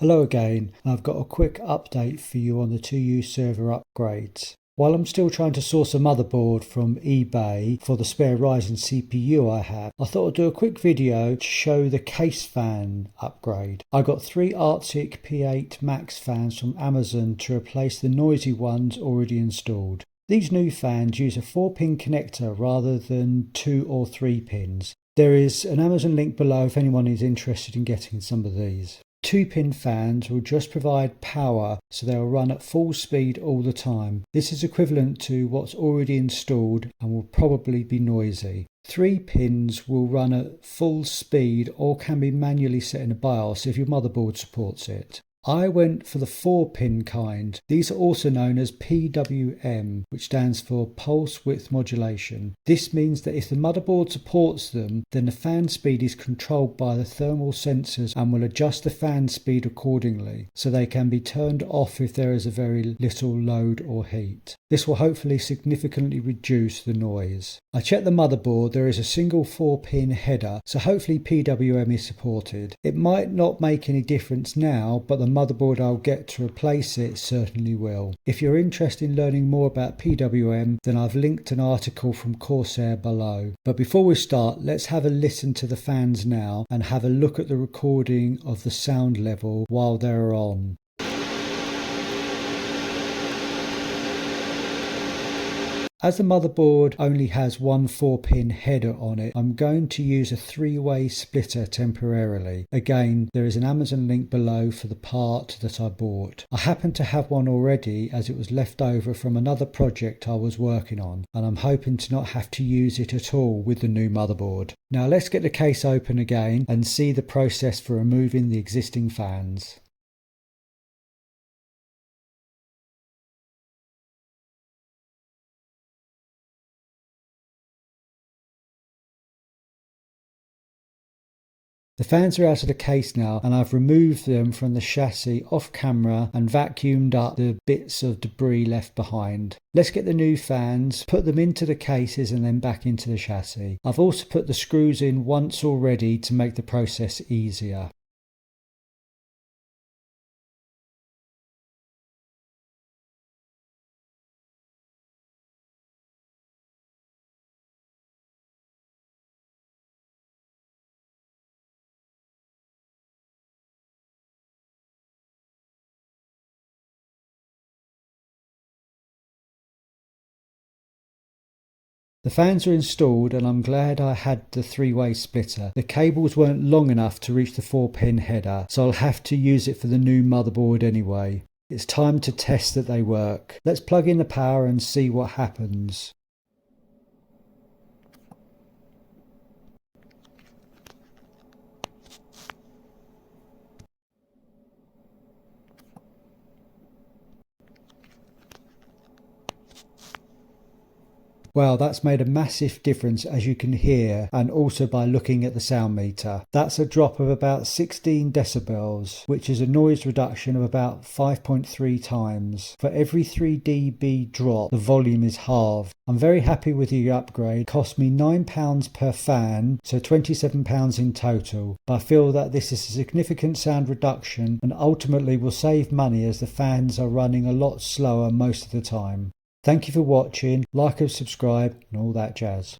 Hello again, and I've got a quick update for you on the 2U server upgrades. While I'm still trying to source a motherboard from eBay for the spare Ryzen CPU I have, I thought I'd do a quick video to show the case fan upgrade. I got 3 Arctic P8 Max fans from Amazon to replace the noisy ones already installed. These new fans use a 4-pin connector rather than 2 or 3 pins. There is an Amazon link below if anyone is interested in getting some of these. 2-pin fans will just provide power, so they'll run at full speed all the time. This is equivalent to what's already installed and will probably be noisy. 3 pins will run at full speed or can be manually set in a BIOS if your motherboard supports it. I went for the 4-pin kind. These are also known as PWM, which stands for pulse width modulation. This means that if the motherboard supports them, then the fan speed is controlled by the thermal sensors and will adjust the fan speed accordingly, so they can be turned off if there is a very little load or heat. This will hopefully significantly reduce the noise. I checked the motherboard. There is a single 4-pin header, so hopefully PWM is supported. It might not make any difference now, but the motherboard I'll get to replace it certainly will. If you're interested in learning more about PWM, then I've linked an article from Corsair below. But before we start, let's have a listen to the fans now and have a look at the recording of the sound level while they're on. As the motherboard only has one 4-pin header on it, I'm going to use a 3-way splitter temporarily. Again, there is an Amazon link below for the part that I bought. I happen to have one already as it was left over from another project I was working on, and I'm hoping to not have to use it at all with the new motherboard. Now let's get the case open again and see the process for removing the existing fans. The fans are out of the case now, and I've removed them from the chassis off camera and vacuumed up the bits of debris left behind. Let's get the new fans, put them into the cases and then back into the chassis. I've also put the screws in once already to make the process easier. The fans are installed and I'm glad I had the 3-way splitter. The cables weren't long enough to reach the 4-pin header, so I'll have to use it for the new motherboard anyway. It's time to test that they work. Let's plug in the power and see what happens. Well, that's made a massive difference, as you can hear, and also by looking at the sound meter. That's a drop of about 16 decibels, which is a noise reduction of about 5.3 times. For every 3 dB drop, the volume is halved. I'm very happy with the upgrade. It cost me £9 per fan, so £27 in total. But I feel that this is a significant sound reduction and ultimately will save money as the fans are running a lot slower most of the time. Thank you for watching, like and subscribe and all that jazz.